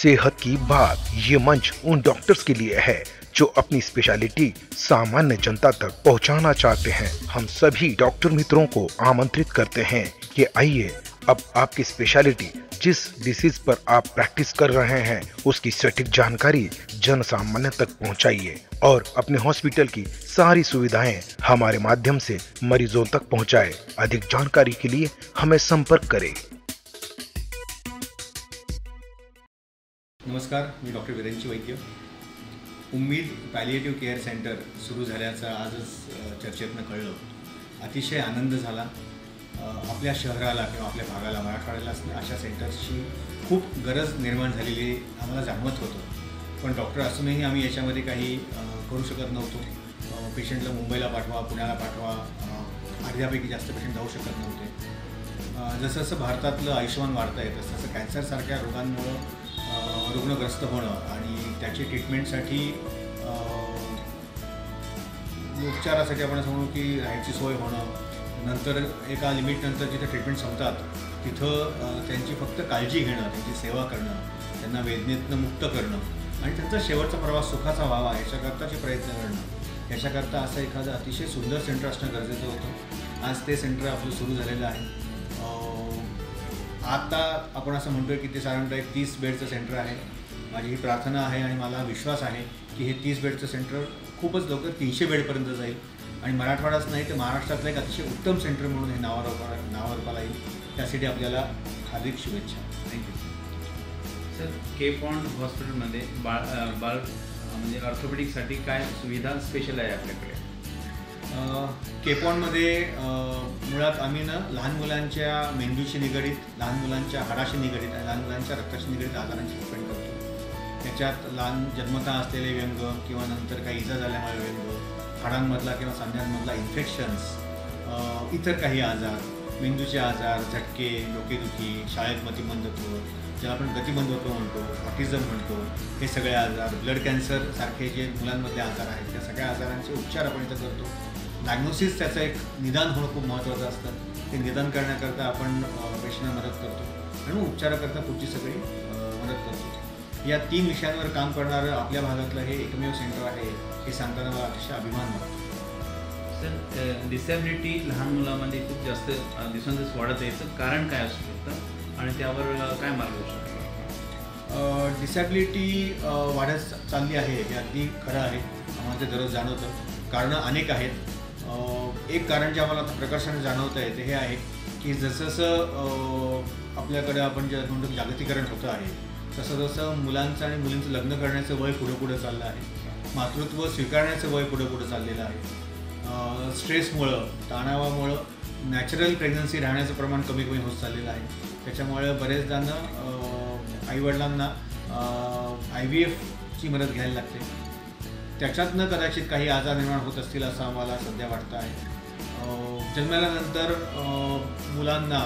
सेहत की बात ये मंच उन डॉक्टर्स के लिए है जो अपनी स्पेशलिटी सामान्य जनता तक पहुंचाना चाहते हैं। हम सभी डॉक्टर मित्रों को आमंत्रित करते हैं कि आइए अब आपकी स्पेशलिटी जिस डिसीज पर आप प्रैक्टिस कर रहे हैं उसकी सटीक जानकारी जन सामान्य तक पहुंचाइए और अपने हॉस्पिटल की सारी सुविधाएं हमारे माध्यम से मरीजों तक पहुंचाएं। अधिक जानकारी के लिए हमें संपर्क करें। नमस्कार, मी डॉक्टर विरेंची वैद्य। उम्मीद पॅलिएटिव्ह केअर सेंटर सुरू झाल्याचं आजच चर्चेतनं कळलं। अतिशय आनंद झाला। आपल्या शहराला किंवा आपल्या भागाला मराठवाड्याला अशा सेंटर्सची खूप गरज निर्माण झालेली आम्हाला जाणवत होतं, पण डॉक्टर असूनही आम्ही याच्यामध्ये काही करू शकत नव्हतो। पेशंटला मुंबईला पाठवा, पुण्याला पाठवा, अर्ध्यापैकी जास्त पेशंट जाऊ शकत नव्हते। जसं जसं भारतातलं आयुष्यमान वाढतं आहे तसं तसं कॅन्सरसारख्या रोगांमुळं रुग्णग्रस्त होणं आणि त्याची ट्रीटमेंटसाठी उपचारासाठी आपण असं म्हणू की राहायची सोय होणं, नंतर एका लिमिटनंतर जिथे ट्रीटमेंट संपतात तिथं त्यांची फक्त काळजी घेणं, त्यांची सेवा करणं, त्यांना वेदनेतनं मुक्त करणं आणि त्यांचा शेवटचा प्रवास सुखाचा व्हावा याच्याकरताचे प्रयत्न करणं, याच्याकरता असं एखादं अतिशय सुंदर सेंटर असणं गरजेचं होतं। आज ते सेंटर आपलं सुरू झालेलं आहे। आता आपण असं म्हणतो की ते साधारणतः एक 30 बेडचं सेंटर आहे। माझी ही प्रार्थना आहे आणि मला विश्वास आहे की हे 30 बेडचं सेंटर खूपच लवकर 300 बेडपर्यंत जाईल आणि मराठवाडाच नाही तर महाराष्ट्रातलं एक अतिशय उत्तम सेंटर म्हणून हे नावारूपाला येईल। त्यासाठी आपल्याला हार्दिक शुभेच्छा। Thank you sir. केपॉन हॉस्पिटलमध्ये बाळ म्हणजे ऑर्थोपेडिकसाठी काय सुविधा स्पेशल आहे आपल्याकडे? केपॉनमध्ये मुळात आम्ही लहान मुलांच्या मेंदूशी निगडीत, लहान मुलांच्या हाडाशी निगडीत आणि लहान मुलांच्या रक्ताशी निगडीत आजारांची ट्रीटमेंट करतो। त्याच्यात लहान जन्मतः असलेले व्यंग किंवा नंतर काही इजा झाल्यामुळे व्यंग, हाडांमधला किंवा सांध्यांमधला इन्फेक्शन्स, इतर काही आजार, मेंदूचे आजार, झटके, डोकेदुखी, शाळेत मतिमंदत्व, ज्याला आपण गतिमंदत्व म्हणतो, ऑटिझम म्हणतो, हे सगळे आजार, ब्लड कॅन्सर सारखे जे मुलांमधले आजार आहेत त्या सगळ्या आजारांचे उपचार आपण इथं करतो। डायग्नोसिस त्याचं एक निदान होणं खूप महत्त्वाचं असतं। ते निदान करण्याकरता आपण पेशंटना मदत करतो आणि उपचाराकरता पुढची सगळी मदत करतो। या 3 विषयांवर काम करणारं आपल्या भागातलं हे एकमेव सेंटर आहे हे सांगताना मला अतिशय अभिमान वाटतो। सर, डिसॅबिलिटी लहान मुलांमध्ये खूप जास्त दिवसेंदिवस वाढत याचं कारण काय असू शकतं आणि त्यावर काय मार्गदर्शन? डिसॅबिलिटी वाढत चालली आहे हे अगदी खरं आहे, आम्हाला ते दररोज जाणवतं। कारणं अनेक आहेत। एक कारण जे आम्हाला प्रकर्षाने जाणवतं आहे ते हे आहे की जसं जसं आपल्याकडे आपण जे म्हणतो जागतिकीकरण होतं आहे तसं जसं मुलांचं आणि मुलींचं लग्न करण्याचं वय पुढं चाललं आहे, मातृत्व स्वीकारण्याचं वय पुढं चाललेलं आहे। स्ट्रेसमुळं, तणावामुळं नॅचरल प्रेग्नन्सी राहण्याचं प्रमाण कमी होत चाललेलं आहे। त्याच्यामुळे बरेचदानं आईवडिलांना IVFची मदत घ्यायला लागते। त्याच्यातनं कदाचित काही आजार निर्माण होत असतील असं आम्हाला सध्या वाटतं आहे। जन्माल्यानंतर मुलांना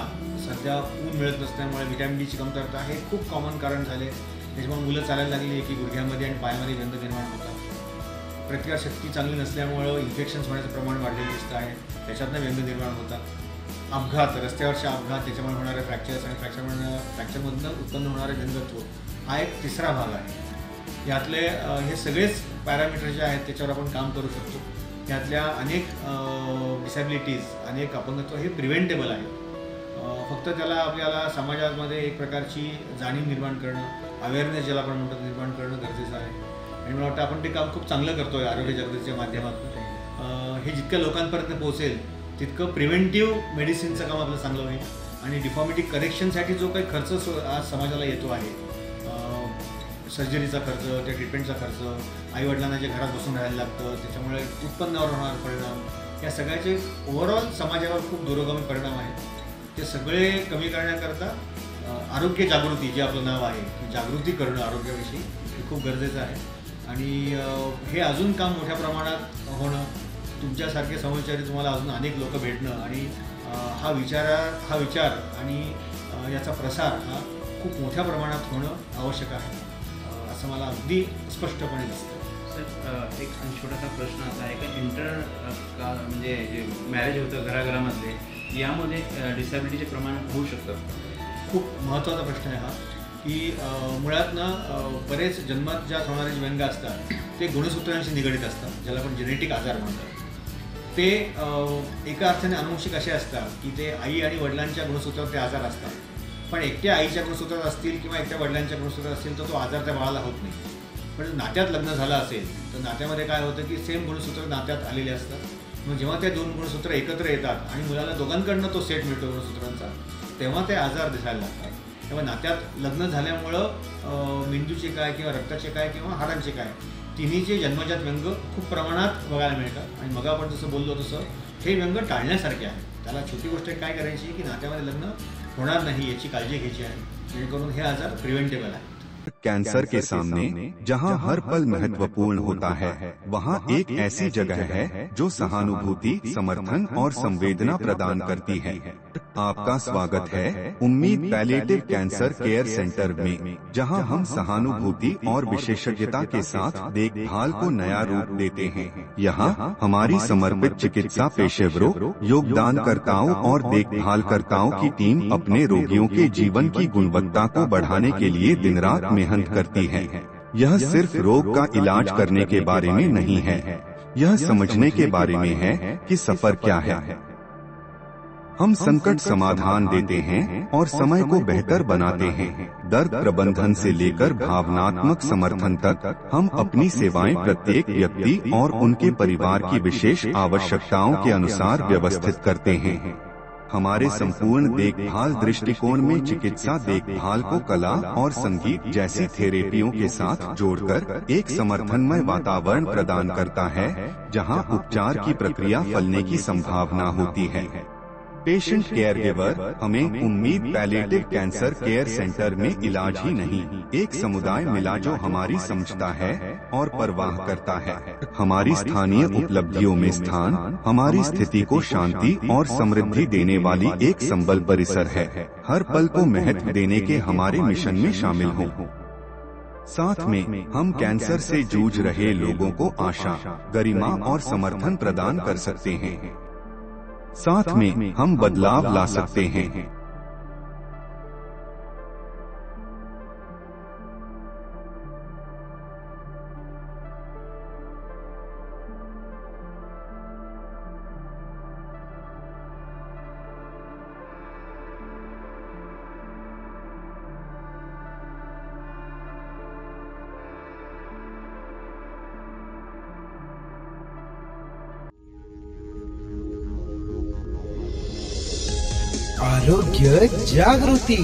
सध्या ऊन मिळत नसल्यामुळे व्हिटॅमिन डीची कमतरता हे खूप कॉमन कारण झाले। त्याच्यामुळे मुलं चालायला लागली की गुडघ्यामध्ये आणि पायामध्ये गंध निर्माण होतात। प्रतिकारशक्ती चांगली नसल्यामुळं इन्फेक्शन्स होण्याचं प्रमाण वाढलेलं दिसतं आहे, त्याच्यातनं व्यंग निर्माण होतात। अपघात, रस्त्यावरचे अपघात, त्याच्यामुळे होणारे फ्रॅक्चर्स आणि फ्रॅक्चरमधनं उत्पन्न होणारे व्यंगत्व हा एक तिसरा भाग आहे। यातले हे सगळेच पॅरामीटर जे आहेत त्याच्यावर आपण काम करू शकतो। यातल्या अनेक डिसॅबिलिटीज, अनेक अपंगत्व हे प्रिव्हेंटेबल आहेत। फक्त त्याला आपल्याला समाजामध्ये एक प्रकारची जाणीव निर्माण करणं, अवेअरनेस ज्याला आपण म्हणतो निर्माण करणं गरजेचं आहे आणि मला वाटतं आपण ते काम खूप चांगलं करतो आहे आरोग्य जागृतीच्या माध्यमातून। हे जितक्या लोकांपर्यंत पोहोचेल तितकं प्रिव्हेंटिव्ह मेडिसिनचं काम आपलं चांगलं होईल आणि डिफॉर्मिटी करेक्शनसाठी जो काही खर्च आज समाजाला येतो आहे, सर्जरीचा खर्च, त्या ट्रीटमेंटचा खर्च, आईवडिलांना जे घरात बसून राहायला लागतं त्याच्यामुळे उत्पन्नावर होणारा परिणाम, या सगळ्याचे ओव्हरऑल समाजावर खूप दूरगामी परिणाम आहेत। ते सगळे कमी करण्याकरता आरोग्य जागृती जे आपलं नाव आहे, जागृती करणं आरोग्याविषयी हे खूप गरजेचं आहे आणि हे अजून काम मोठ्या प्रमाणात होणं, तुमच्यासारखे समविचारी तुम्हाला अजून अनेक लोक भेटणं आणि हा विचार आणि याचा प्रसार हा खूप मोठ्या प्रमाणात होणं आवश्यक आहे असं मला अगदी स्पष्टपणे दिसतं। सर, एक छोटासा प्रश्न असा आहे का म्हणजे जे मॅरेज होतं घराघरामधले यामध्ये डिसॅबिलिटीचे प्रमाण होऊ शकतं? खूप महत्त्वाचा प्रश्न आहे हा। की मुळात ना बरेच जन्मात ज्या होणारे जे व्यंग असतात ते गुणसूत्रांशी निगडीत असतात, ज्याला आपण जेनेटिक आजार म्हणतात. ते एका अर्थाने अनुवंशिक असे असतात की ते आई आणि वडिलांच्या गुणसूत्रावर ते आजार असतात. पण एकट्या आईच्या गुणसूत्रात असतील किंवा एकट्या वडिलांच्या गुणसूत्रात असतील तर तो आजार त्या बाळाला होत नाही. पण नात्यात लग्न झालं असेल तर नात्यामध्ये काय होतं की सेम गुणसूत्र नात्यात आलेले असतात. मग जेव्हा ते दोन गुणसूत्र एकत्र येतात आणि मुलाला दोघांकडनं तो सेट मिळतो गुणसूत्रांचा, तेव्हा ते आजार दिसायला लागतात. तेव्हा नात्यात लग्न झाल्यामुळं मेंदूचे काय किंवा रक्ताचे काय किंवा हाडांचे काय तिन्हीचे जन्मजात व्यंग खूप प्रमाणात बघायला मिळतात. आणि मग आपण जसं बोललो तसं हे व्यंग टाळण्यासारखे आहे. त्याला छोटी गोष्ट काय करायची की नात्यामध्ये लग्न होणार नाही याची काळजी घ्यायची आहे, जेणेकरून हे आजार प्रिव्हेंटेबल आहे. कैंसर के सामने जहां हर पल महत्वपूर्ण होता है, वहां एक ऐसी जगह है जो सहानुभूति, समर्थन और संवेदना प्रदान करती है. आपका स्वागत है उम्मीद पैलिएटिव कैंसर केयर सेंटर में, जहां हम सहानुभूति और विशेषज्ञता के साथ देखभाल को नया रूप देते हैं. यहां हमारी समर्पित चिकित्सा पेशेवरों, योगदानकर्ताओं और देखभालकर्ताओं की टीम अपने रोगियों के जीवन की गुणवत्ता को बढ़ाने के लिए दिन रात मेहनत करती है. यह सिर्फ रोग का इलाज करने के बारे में नहीं है, यह समझने के बारे में है कि सफर क्या है. हम संकट समाधान देते हैं और समय को बेहतर बनाते हैं. दर्द प्रबंधन से लेकर भावनात्मक समर्थन तक हम अपनी सेवाएं प्रत्येक व्यक्ति और उनके परिवार की विशेष आवश्यकताओं के अनुसार व्यवस्थित करते हैं. हमारे संपूर्ण देखभाल दृष्टिकोण में चिकित्सा देखभाल को कला और संगीत जैसी थेरेपियों के साथ जोड़कर एक समर्थनमय वातावरण प्रदान करता है, जहां उपचार की प्रक्रिया फलने की संभावना होती है. पेशेंट केयर गिवर हमें उम्मीद पैलिएटिव कैंसर केयर सेंटर में इलाज ही नहीं, एक समुदाय मिला जो हमारी समझता है और परवाह करता है. हमारी स्थानीय उपलब्धियों में स्थान हमारी स्थिति को शांति और समृद्धि देने वाली एक संबल परिसर है. हर पल को महत्व देने के हमारे मिशन में शामिल हों. साथ में हम कैंसर से जूझ रहे लोगों को आशा, गरिमा और समर्थन प्रदान कर सकते हैं. साथ में हम बदलाव ला सकते हैं. आरोग्य जागृती.